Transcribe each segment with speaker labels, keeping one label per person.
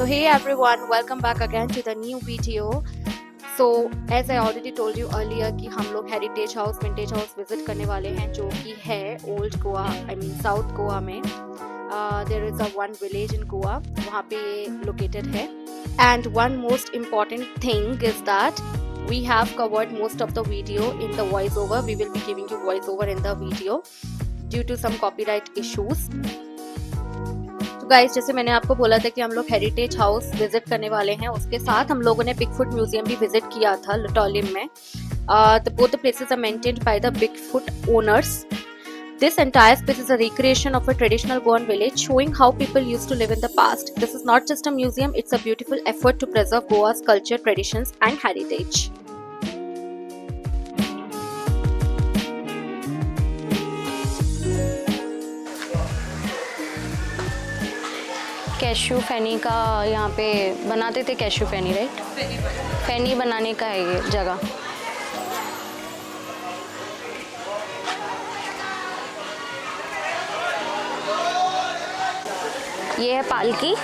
Speaker 1: So hey everyone, welcome back again to the new video. So as I already told you earlier कि हम लोग heritage house vintage house visit करने वाले हैं जो कि है ओल्ड गोवा साउथ गोवा में. There is a one village in Goa, वहाँ पे ये located है. And one most important thing is that we have covered most of the video in the voiceover. We will be giving you voiceover in the video due to some copyright issues. तो guys, जैसे मैंने आपको बोला था कि हम लोग heritage house visit करने वाले हैं, उसके साथ हम लोगों ने बिगफुट म्यूजियम भी विजिट किया था लटोलिम में. Both the places are maintained by the Bigfoot owners. This entire space is a recreation of a traditional Goan village, showing how people used to live in the past. This is not just a museum, it's a beautiful effort to preserve Goa's culture, traditions and heritage.
Speaker 2: Cashew feni का यहाँ पे बनाते थे. Cashew फेनी, right? फेनी बनाने का है ये जगह. ये है पालकी.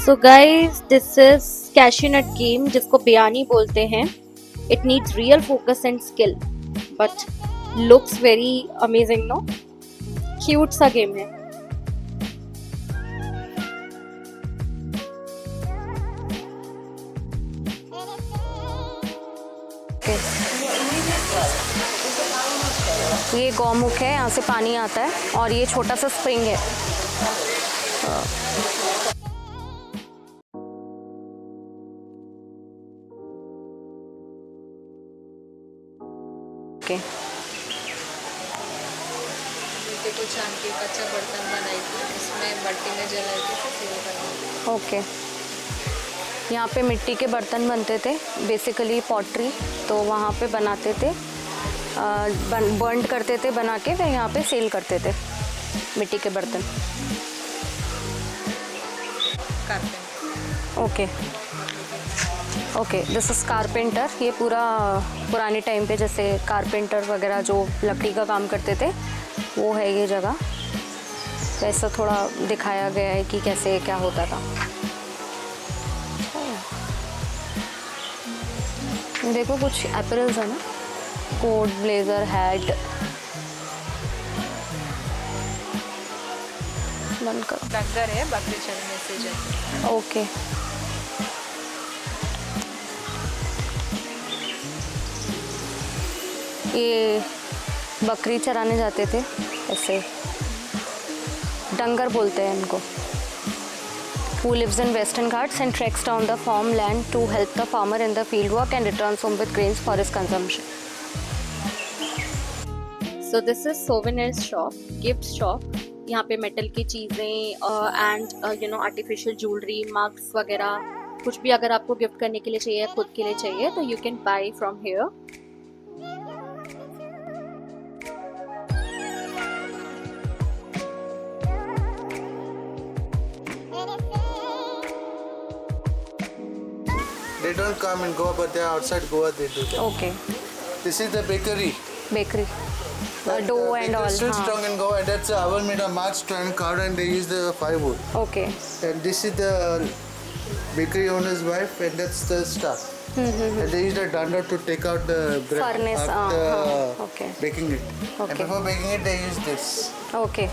Speaker 1: So guys, this is cashew nut game जिसको बियानी बोलते हैं. It needs real focus and skill, but looks very amazing, no? Cute सा game है.
Speaker 2: ये गौमुख है, यहाँ से पानी आता है और ये छोटा सा स्प्रिंग है.
Speaker 3: कुछ आंटी कच्चा बर्तन बनाई थी, इसमें मट्टी में जलाई थी.
Speaker 2: ओके. यहाँ पे मिट्टी के बर्तन बनते थे, बेसिकली पॉटरी. तो वहाँ पे बनाते थे, बर्न करते थे बना के, फिर यहाँ पे सेल करते थे मिट्टी के बर्तन. Okay okay, this is carpenter. ये पूरा पुराने टाइम पे जैसे कारपेंटर वगैरह जो लकड़ी का काम करते थे वो है ये जगह. वैसा थोड़ा दिखाया गया है कि कैसे क्या होता था. देखो कुछ एपरल्स है ना, कोट, ब्लेजर, हैट. बंद करो.
Speaker 3: डंगर है, बकरी चरने से जाते.
Speaker 2: ओके. ये बकरी चराने जाते थे, ऐसे डंगर बोलते हैं इनको. Who lives in Western Ghats and treks down the farmland to help the farmer in the field work and returns home with grains for his consumption.
Speaker 1: So this is souvenirs shop, gift shop. यहाँ पे metal की चीज़ें and artificial jewellery, mugs वगैरह कुछ भी अगर आपको gift करने के लिए चाहिए, खुद के लिए चाहिए, तो you can buy from here.
Speaker 4: They don't come in Goa, but they are outside Goa. They do that.
Speaker 2: Okay.
Speaker 4: This is the bakery.
Speaker 2: Bakery. Dough and all.
Speaker 4: Still strong in Goa. That's a oven made of march and cow, and they use the firewood.
Speaker 2: Okay.
Speaker 4: And this is the bakery owner's wife, and that's the staff. And they use the danda to take out the bread
Speaker 2: Furnace,
Speaker 4: after
Speaker 2: okay.
Speaker 4: baking it.
Speaker 2: Okay.
Speaker 4: And before baking it, they use this.
Speaker 2: Okay.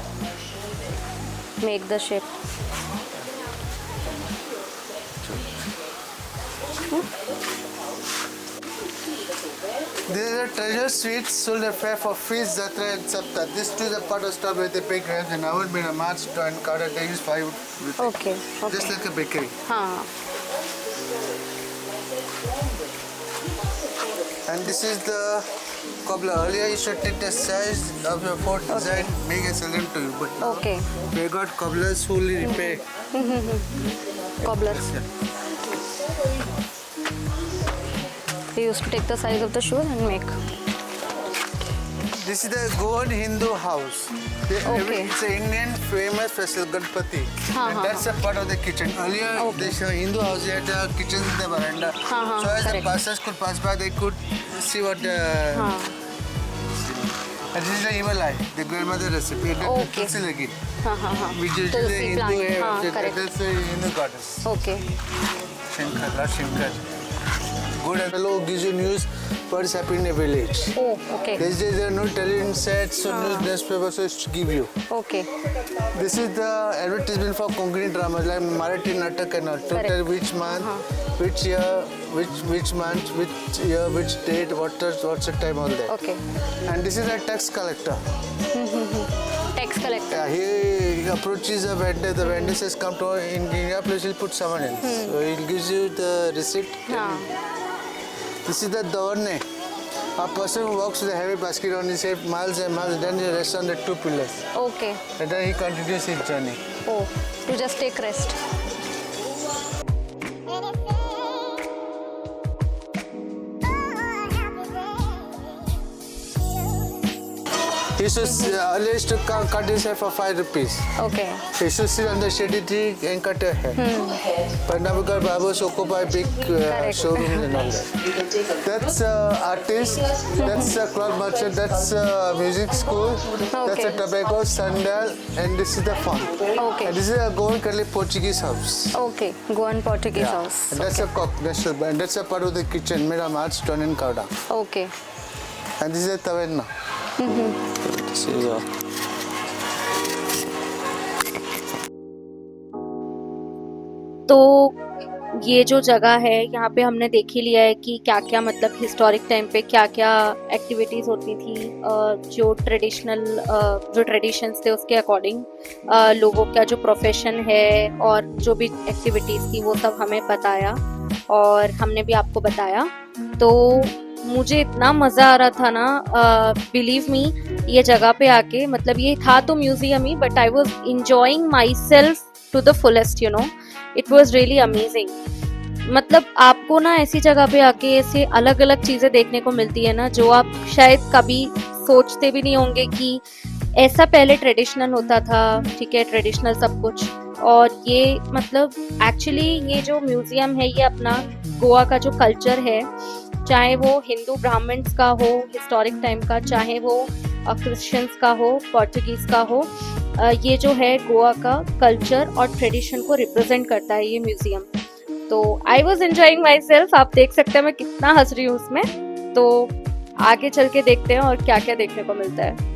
Speaker 2: Make the shape.
Speaker 4: These are treasure sweets sold at fair for feast, jatra and sapta. This too is a part of stuff where they bake grapes and oven made of march and cow, and they use firewood. with it.
Speaker 2: Okay. Okay.
Speaker 4: Just like a bakery.
Speaker 2: हाँ.
Speaker 4: And this is the cobbler. Earlier you should take the size of your fort design, make and sell them to you. But now
Speaker 2: Okay.
Speaker 4: we got cobblers who will repair.
Speaker 2: Cobbler. They used to take the size of the shoe and make.
Speaker 4: This is the Goan Hindu house.
Speaker 2: Okay.
Speaker 4: It's an Indian famous festival, Ganpati. And that's a part of the kitchen. Earlier, this Hindu house had a kitchen in the veranda. So as the
Speaker 2: correct.
Speaker 4: passers could pass by, they could see what the... And this is the evil eye, the grandmother recipe.
Speaker 2: Okay.
Speaker 4: Tulsi Lagi,
Speaker 2: हाँ.
Speaker 4: which is the
Speaker 2: Tulsi
Speaker 4: Hindu,
Speaker 2: plant. हाँ, correct.
Speaker 4: that's the Hindu goddess.
Speaker 2: Okay.
Speaker 4: Shankar, Lord Shankar. Good fellow gives you news what's happening in a village.
Speaker 2: Oh, okay.
Speaker 4: These days there are no television sets or newspapers to give you.
Speaker 2: Okay.
Speaker 4: This is the advertisement for Konkani dramas like Marathi Natak and all. To
Speaker 2: Correct.
Speaker 4: tell which month, which year, which month, which year, which date, what's the time, all that.
Speaker 2: Okay.
Speaker 4: And this is a tax collector.
Speaker 2: Tax collector.
Speaker 4: Yeah, he approaches a vendor. The vendor says, "Come to in your place, he'll put someone else." So he gives you the receipt.
Speaker 2: हाँ.
Speaker 4: This is the Dawarne. A person who walks with a heavy basket on his head, miles and miles, then he rests on the 2 pillars.
Speaker 2: Okay.
Speaker 4: And then he continues his journey.
Speaker 2: Oh, to just take rest.
Speaker 4: He used to cut his hair for 5 rupees.
Speaker 2: Okay.
Speaker 4: He used to sit on the shady tree and cut your hair. But now because Baba's occupy big showrooms and all that. That's artist, that's a cloth merchant, that's a music school, that's a tobacco, sandal, and this is the farm.
Speaker 2: Okay.
Speaker 4: And this is a Goan Curly Portuguese house.
Speaker 2: Okay. Goan Portuguese house.
Speaker 4: And that's a cook, and that's a part of the kitchen made of March, Stone and Kauda.
Speaker 2: Okay.
Speaker 4: And this is a taverna. This is a...
Speaker 1: तो ये जो जगह है यहाँ पे हमने देख ही लिया है कि क्या क्या मतलब हिस्टोरिक टाइम पे क्या क्या एक्टिविटीज़ होती थी, जो ट्रेडिशंस थे उसके अकॉर्डिंग लोगों का जो प्रोफेशन है और जो भी एक्टिविटीज़ थी वो सब हमें बताया और हमने भी आपको बताया। तो मुझे इतना मज़ा आ रहा था ना, बिलीव मी, ये जगह पे आके, मतलब ये था तो म्यूजियम ही, but I was enjoying myself to the fullest, you know, it was really amazing. मतलब आपको ना ऐसी जगह पे आके ऐसे अलग अलग चीज़ें देखने को मिलती है ना जो आप शायद कभी सोचते भी नहीं होंगे कि ऐसा पहले ट्रेडिशनल होता था, ठीक है, ट्रेडिशनल सब कुछ। और ये मतलब एक्चुअली ये जो म्यूजियम है ये अपना गोवा का जो कल्चर है, चाहे वो हिंदू ब्राह्मण्स का हो हिस्टोरिक टाइम का, चाहे वो क्रिश्चियंस का हो, पोर्टुगीज़ का हो, ये जो है गोवा का कल्चर और ट्रेडिशन को रिप्रेजेंट करता है ये म्यूजियम। तो I was enjoying my self, आप देख सकते हैं मैं कितना हंस रही हूँ उसमें। तो आगे चल के देखते हैं और क्या क्या देखने को मिलता है।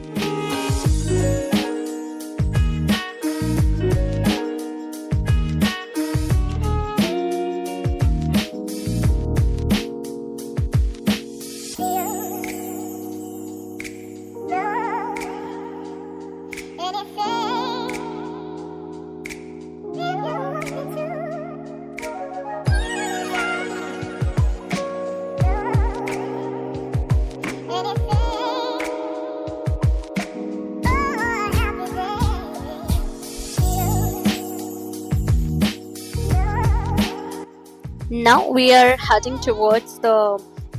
Speaker 1: Now we are heading towards the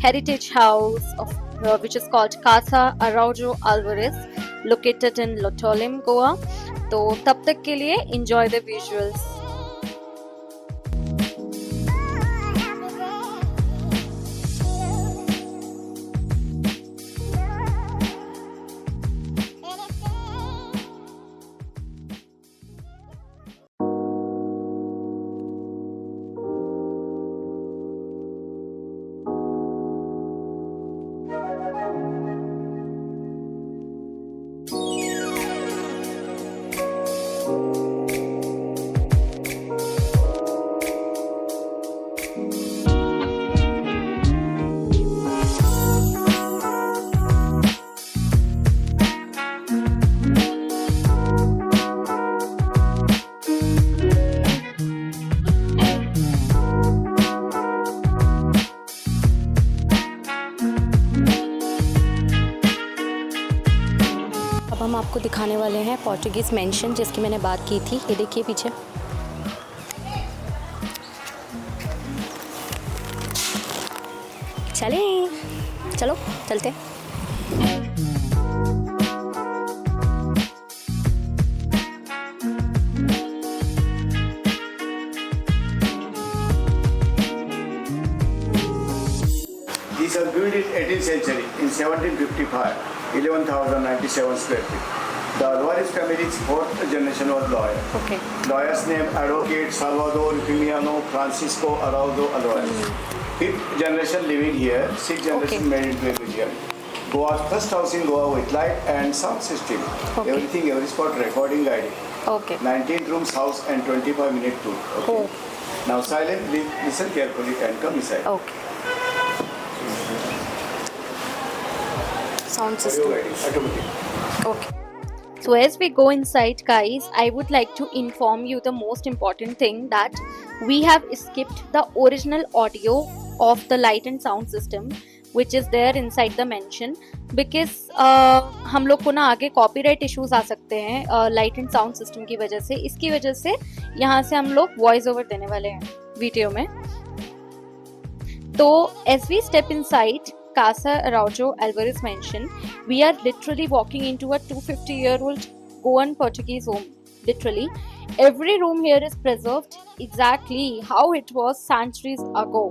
Speaker 1: heritage house of which is called Casa Araujo Alvarez, located in Lotolim, Goa. तो तब तक के लिए enjoy the visuals. हम आपको दिखाने वाले हैं पोर्टुगीज़ मेंशन जिसकी मैंने बात की थी। ये देखिए पीछे, चलें, चलो चलते हैं।
Speaker 5: century, in 1755, 11,097 square feet. The Alvarez family's fourth generation was lawyer.
Speaker 2: Okay.
Speaker 5: Lawyer's name Advocate Salvador Emiliano Francisco Araujo Alvarez. Fifth generation living here, sixth generation made into a museum. Goa's first house in Goa with light and sound system.
Speaker 2: Okay.
Speaker 5: Everything, every spot, recording guiding.
Speaker 2: Okay.
Speaker 5: 19 rooms house and 25-minute tour. Okay.
Speaker 2: Oh.
Speaker 5: Now silent, listen carefully and come inside.
Speaker 2: Okay. Sound
Speaker 5: Audio
Speaker 2: system.
Speaker 5: guiding, automatic.
Speaker 2: Okay.
Speaker 1: So as we go inside, guys, I would like to inform you the most important thing that we have skipped the original audio of the light and sound system which is there inside the mansion because हम लोग को ना आगे copyright issues आ सकते हैं light and sound system की वजह से। इसकी वजह से यहाँ से हम लोग वॉइस ओवर देने वाले हैं वीडियो में। तो as we step inside Casa Araujo Alvarez Mansion, we are literally walking into a 250-year-old Goan Portuguese home. Literally, every room here is preserved exactly how it was centuries ago.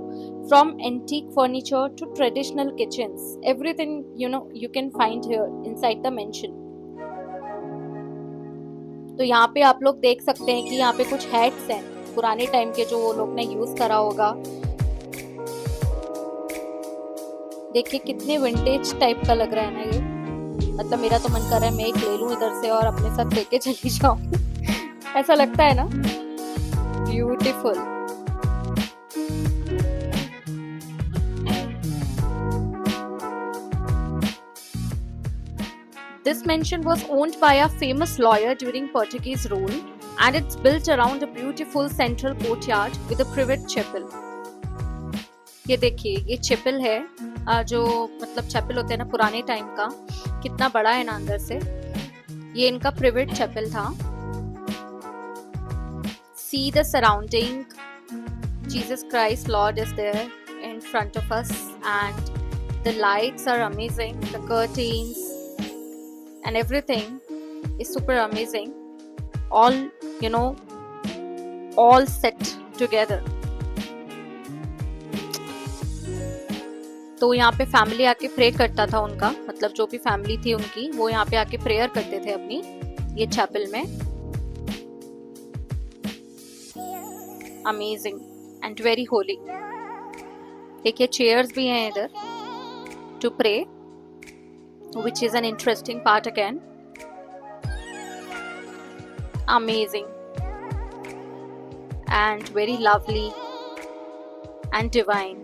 Speaker 1: From antique furniture to traditional kitchens, everything you can find here inside the mansion. तो यहाँ पे आप लोग देख सकते हैं कि यहाँ पे कुछ हैट्स हैं पुराने टाइम के जो वो लोग ने यूज करा होगा। देखिए कितने विंटेज टाइप का लग रहा है ना ये, मतलब मेरा तो मन कर रहा है मैं एक ले लूं इधर से और अपने साथ लेके चली जाऊं। ऐसा लगता है ना, beautiful. This mansion was owned by a famous lawyer during Portuguese rule and it's built around a beautiful central courtyard with a private chapel. ये देखिए ये चैपल है जो मतलब चैपल होते हैं ना पुराने टाइम का, कितना बड़ा है ना अंदर से। ये इनका प्राइवेट चैपल था। See the surrounding, Jesus Christ Lord is there in front of us and the lights are amazing, the curtains and everything is super amazing, all all set together. तो यहाँ पे फैमिली आके pray करता था उनका, मतलब जो भी फैमिली थी उनकी वो यहाँ पे आके प्रेयर करते थे अपनी ये चैपल में। Amazing and very holy. देखिए चेयर्स भी हैं इधर to pray, which is an interesting part again. Amazing and very lovely and divine.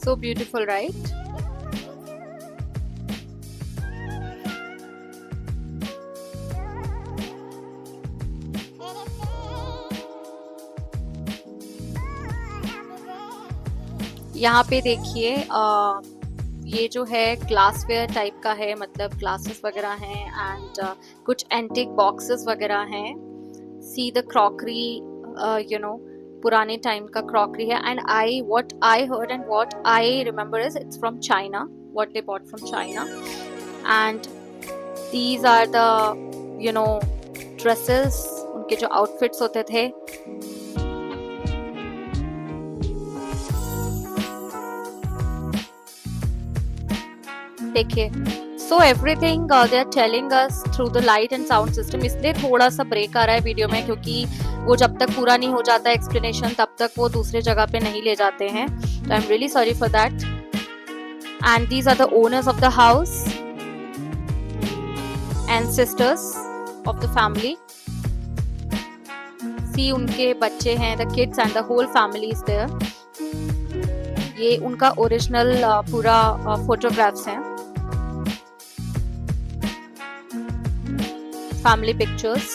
Speaker 1: So beautiful, right? यहाँ पे देखिए ये जो है ग्लासवेयर टाइप का है, मतलब ग्लासेस वगैरह हैं एंड कुछ एंटिक बॉक्सेस वगैरह हैं। सी द क्रॉकरी, पुराने टाइम का क्रॉकरी है and what I heard and what I remember is it's from China, what they bought from China and these are the dresses, उनके जो outfits होते थे। देखिए so everything they are telling us through the light and sound system. इसलिए थोड़ा सा break आ रहा है वीडियो में क्योंकि वो जब तक पूरा नहीं हो जाता एक्सप्लेनेशन तब तक वो दूसरे जगह पे नहीं ले जाते हैं। तो I am really sorry for that. And these are the owners of the house and sisters of the family. See उनके बच्चे हैं, the kids and the whole family is there. ये उनका ओरिजिनल पूरा फोटोग्राफ्स हैं, family pictures.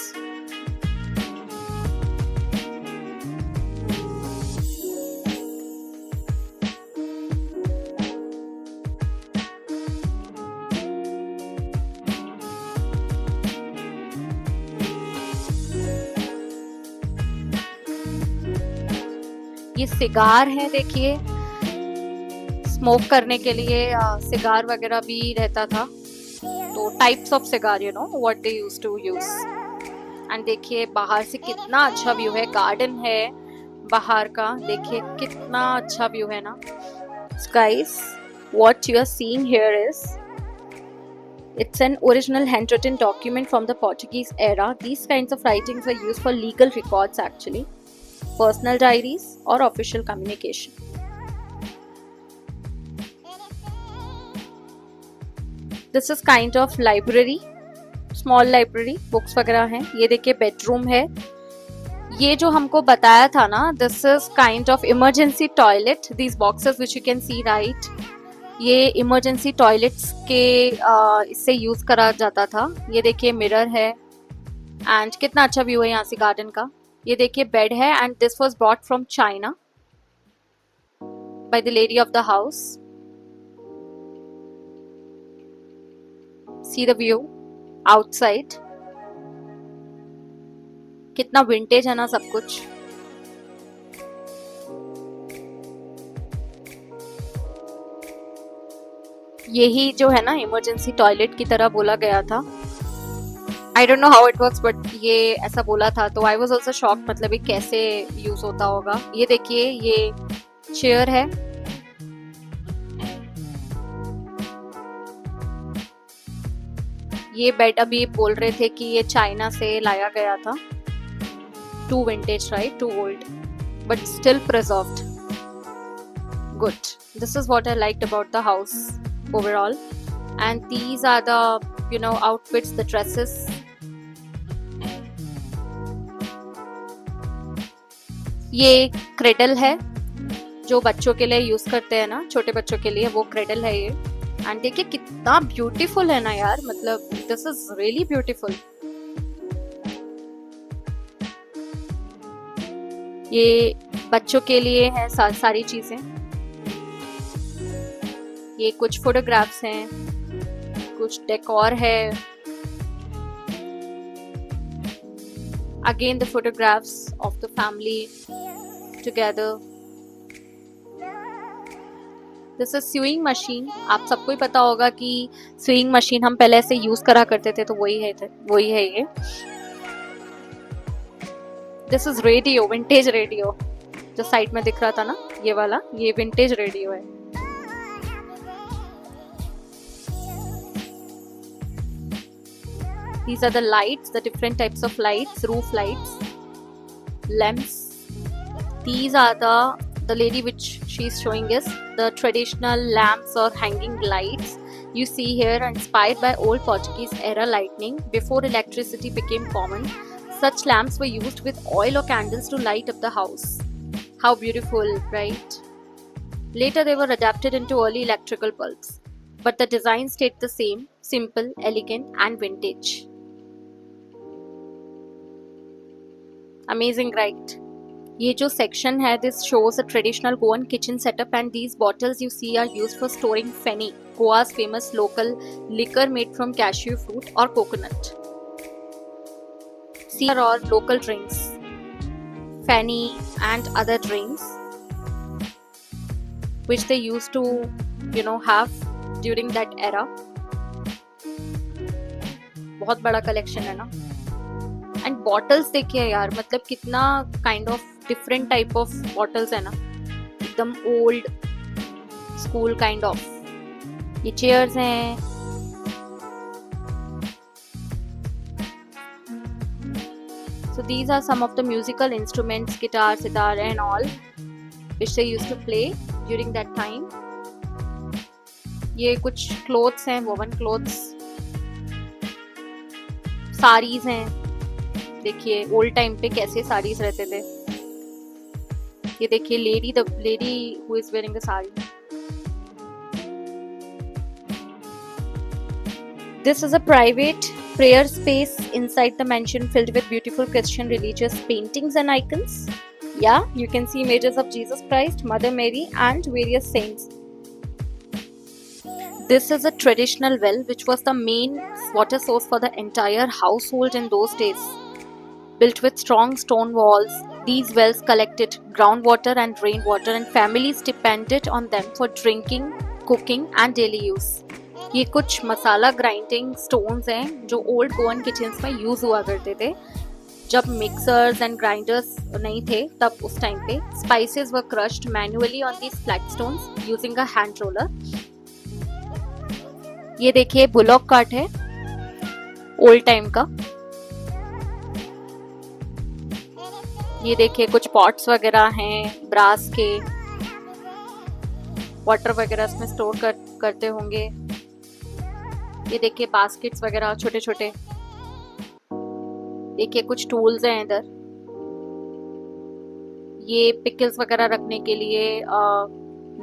Speaker 1: ये cigar है, देखिए स्मोक करने के लिए सिगार वगैरह भी रहता था। तो types of cigar, what they used to use. And देखिए बाहर से कितना अच्छा व्यू है, गार्डन है बाहर का, देखिए कितना अच्छा व्यू है ना guys. What you are seeing here is it's an original handwritten document from the Portuguese era. These kinds of writings were used for legal records actually, personal diaries or official communication. This is kind of library, small library, books वगैरह हैं. ये देखिए bedroom है. ये जो हमको बताया था ना, this is kind of emergency toilet. These boxes which you can see right, ये इमरजेंसी टॉयलेट्स के इससे यूज करा जाता था. ये देखिए मिरर है एंड कितना अच्छा व्यू है यहाँ से गार्डन का. ये देखिए बेड है and this was brought from China by the lady of the house. See the view outside, कितना विंटेज है ना सब कुछ. यही जो है ना इमरजेंसी टॉयलेट की तरह बोला गया था. I don't know how it works but ये ऐसा बोला था. तो आई वाज आल्सो शॉक, मतलब ये कैसे यूज होता होगा. ये देखिए ये चेयर है. ये बेड अभी बोल रहे थे कि ये चाइना से लाया गया था. Too vintage right, too old but still preserved. Good. This is what I liked about the house overall. And these are the, you know, outfits, the dresses. ये क्रेडल है जो बच्चों के लिए यूज करते हैं ना, छोटे बच्चों के लिए, वो क्रेडल है ये. एंड देखिए कितना ब्यूटीफुल है ना यार, मतलब दिस इज रियली ब्यूटीफुल. ये बच्चों के लिए है सारी चीजें. ये कुछ फोटोग्राफ्स हैं, कुछ डेकोर है. Again the photographs of the family together. This is sewing machine. आप सबको ही पता होगा कि स्यूइंग मशीन हम पहले से यूज करा करते थे, तो वही है ये. This is radio, vintage radio, जो साइड में दिख रहा था ना ये वाला, ये विंटेज रेडियो है. These are the lights, the different types of lights, roof lights, lamps. These are the lady which she is showing us, the traditional lamps or hanging lights you see here, inspired by old Portuguese era lighting. Before electricity became common, such lamps were used with oil or candles to light up the house. How beautiful, right? Later they were adapted into early electrical bulbs, but the design stayed the same, simple, elegant and vintage. Amazing, right? ये जो section है, this shows a traditional Goan kitchen setup, and these bottles you see are used for storing feni, Goa's famous local liquor made from cashew fruit or coconut. See are all local drinks, feni and other drinks which they used to, you know, have during that era. बहुत बड़ा collection है ना. And bottles देखिए यार, मतलब कितना kind of different type of bottles है ना, एकदम ओल्ड स्कूल काइंड ऑफ. ये चेयर्स हैं. So these are some of the musical instruments, guitar, sitar and all which they used to play during that time. ये कुछ clothes हैं, woven clothes. Saris हैं. देखिए ओल्ड टाइम पे कैसे साड़ीज रहते थे. ये देखिए the lady who is wearing a sari. This is a private prayer space inside the mansion filled with beautiful Christian religious paintings and icons. Yeah, you can see images of Jesus Christ, Mother Mary and various saints. This is a traditional well which was the main water source for the entire household in those days. Built with strong stone walls, these wells collected groundwater and rainwater, and families depended on them for drinking, cooking and daily use. ये कुछ मसाला grinding stones हैं जो old Goan kitchens में use हुआ करते थे. जब mixers and grinders नहीं थे तब उस टाइम पे spices were crushed manually on these flagstones using a hand roller. ये देखिए बुलॉक कार्ट है ओल्ड टाइम का। ये देखिए कुछ पॉट्स वगैरह हैं ब्रास के, वाटर वगैरह इसमें स्टोर करते होंगे। ये देखिए बास्केट्स वगैरह छोटे छोटे। देखिए कुछ टूल्स हैं इधर, ये पिकल्स वगैरह रखने के लिए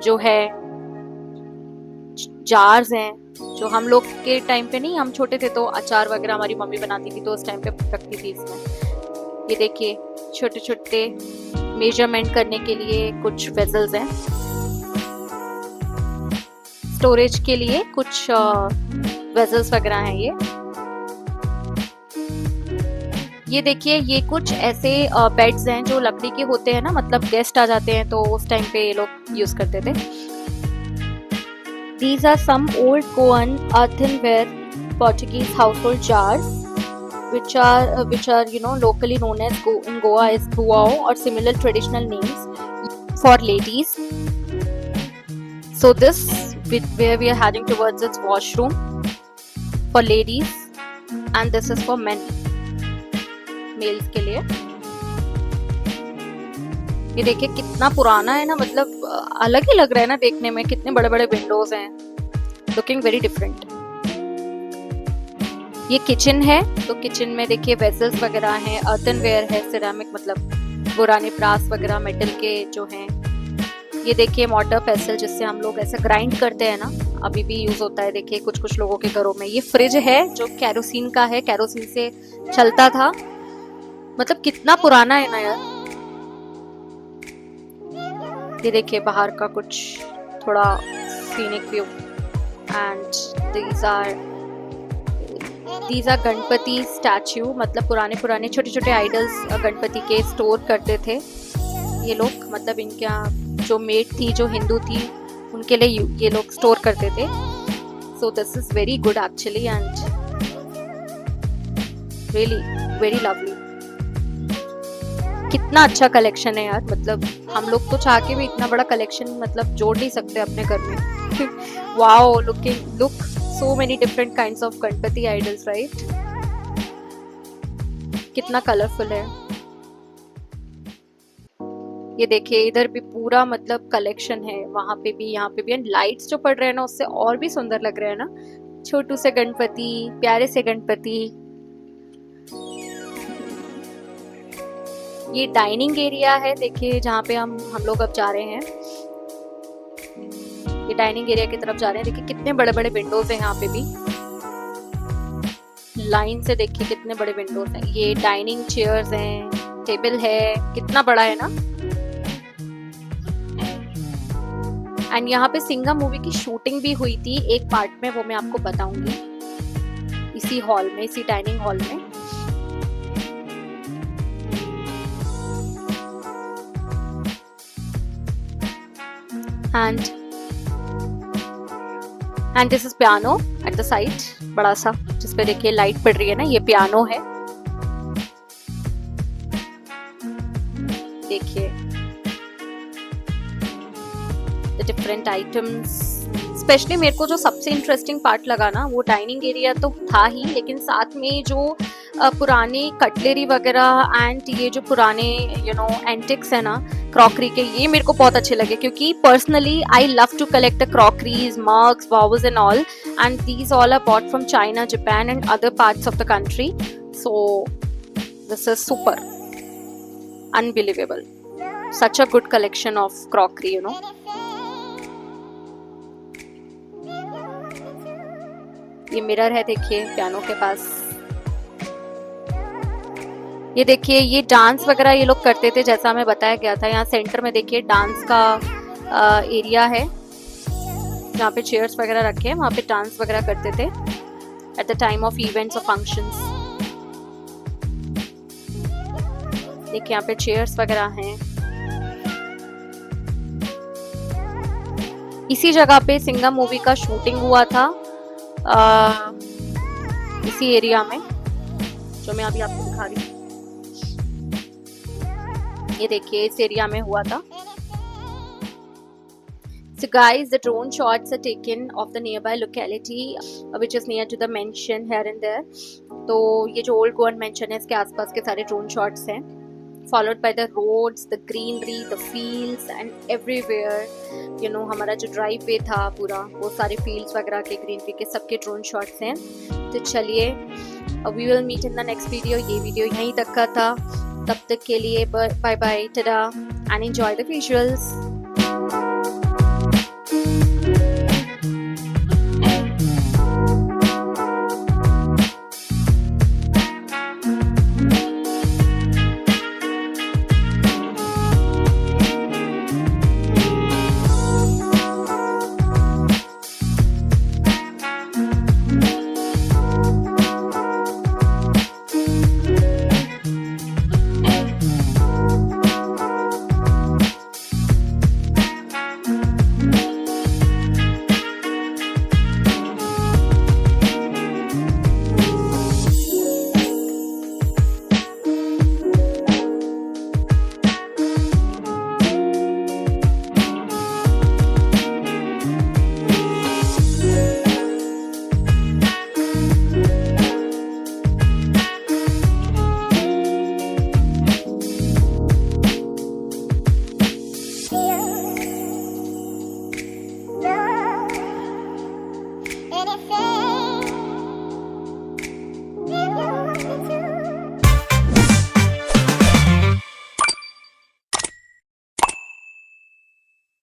Speaker 1: जो है जार्स हैं, जो हम लोग के टाइम पे नहीं, हम छोटे थे तो अचार वगैरह हमारी मम्मी बनाती थी तो उस टाइम पे रखती थी इसमें। ये देखिए छोटे छोटे मेजरमेंट करने के लिए कुछ वेजल्स हैं, स्टोरेज के लिए कुछ वेजल्स वगैरह हैं। ये देखिए ये कुछ ऐसे बेड्स हैं जो लकड़ी के होते हैं ना, मतलब गेस्ट आ जाते हैं तो उस टाइम पे ये लोग यूज करते थे। These are some old Goan earthenware Portuguese household jars, which are locally known as in Goa as buao or similar traditional names for ladies. So this where we are heading towards its washroom for ladies, and this is for men, males के लिए। ये देखिए कितना पुराना है ना, मतलब अलग ही लग रहा है ना देखने में, कितने बड़े बड़े विंडोज हैं, लुकिंग वेरी डिफरेंट। ये किचन है तो किचन में देखिए वेसल्स वगैरह हैं, अर्थनवेयर है, सिरामिक मतलब पुराने ब्रास वगैरह मेटल के जो हैं। ये देखिए मोटर पेसल जिससे हम लोग ऐसे ग्राइंड करते हैं ना, अभी भी यूज होता है देखिए कुछ कुछ लोगों के घरों में। ये फ्रिज है जो केरोसिन का है, केरोसिन से चलता था, मतलब कितना पुराना है ना यार। ये देखिए बाहर का कुछ थोड़ा scenic view, and these are Ganpati statue, मतलब पुराने छोटे छोटे आइडल्स गणपति के स्टोर करते थे ये लोग, मतलब इनके यहाँ जो मेड थी जो हिंदू थी उनके लिए ये लोग स्टोर करते थे। सो this is very good actually and really very lovely. कितना अच्छा कलेक्शन है यार, मतलब हम लोग तो चाह के भी इतना बड़ा कलेक्शन मतलब जोड़ नहीं सकते अपने घर में। Wow, look so many different kinds of Ganpati idols, right? कितना कलरफुल है। ये देखिए इधर भी पूरा मतलब कलेक्शन है, वहां पे भी यहाँ पे भी, एंड लाइट्स जो पड़ रहे हैं ना उससे और भी सुंदर लग रहे हैं ना, छोटू से गणपति, प्यारे से गणपति। ये डाइनिंग एरिया है देखिए, जहाँ पे हम लोग अब जा रहे हैं। ये डाइनिंग एरिया की तरफ जा रहे हैं, देखिए कितने बड़े बड़े विंडोज हैं यहाँ पे भी, लाइन से देखिए कितने बड़े विंडोज हैं। ये डाइनिंग चेयर्स हैं, टेबल है, कितना बड़ा है ना। एंड यहाँ पे सिंघम मूवी की शूटिंग भी हुई थी एक पार्ट में, वो मैं आपको बताऊंगी इसी हॉल में, इसी डाइनिंग हॉल में। And this is piano at the side, बड़ा सा जिसपे देखिए लाइट पड़ रही है ना, ये पियानो है। देखिए द डिफरेंट आइटम्स। स्पेशली मेरे को जो सबसे इंटरेस्टिंग पार्ट लगा ना, वो डाइनिंग एरिया तो था ही, लेकिन साथ में जो पुरानी कटलरी वगैरह एंड ये जो पुराने एंटिक्स है ना क्रॉकरी के, ये मेरे को बहुत अच्छे लगे, क्योंकि personally I love to collect the crockeries, mugs, bowls and all, and these all are bought from China, Japan and other parts of the country. So this is super, unbelievable, such a good collection of crockery, ये mirror है देखिए piano के पास। ये देखिए ये dance वगैरह ये लोग करते थे, जैसा हमें बताया गया था। यहाँ सेंटर में देखिए डांस का एरिया है, जहाँ पे चेयर्स वगैरह रखे हैं, वहाँ पे डांस वगैरह करते थे at the time of events और फंक्शंस। देखिए यहाँ पे चेयर्स वगैरह हैं। इसी जगह पे सिंघम मूवी का शूटिंग हुआ था, इसी एरिया में जो मैं अभी आपको दिखा रही हूँ। ये देखिए इस एरिया में हुआ था. So guys, the drone shots are taken of the nearby locality which is near to the mansion here and there. तो ये जो ओल्ड गोवन mansion है इसके आसपास के सारे drone shots हैं. Followed by the roads, the greenery, the fields and everywhere. You know हमारा जो ड्राइव वे था पूरा वो सारे fields वगैरह के greenery के सबके drone shots हैं. तो चलिए we will meet in the next video. ये वीडियो यहीं तक का था. तब तक के लिए bye bye, tada and enjoy the visuals.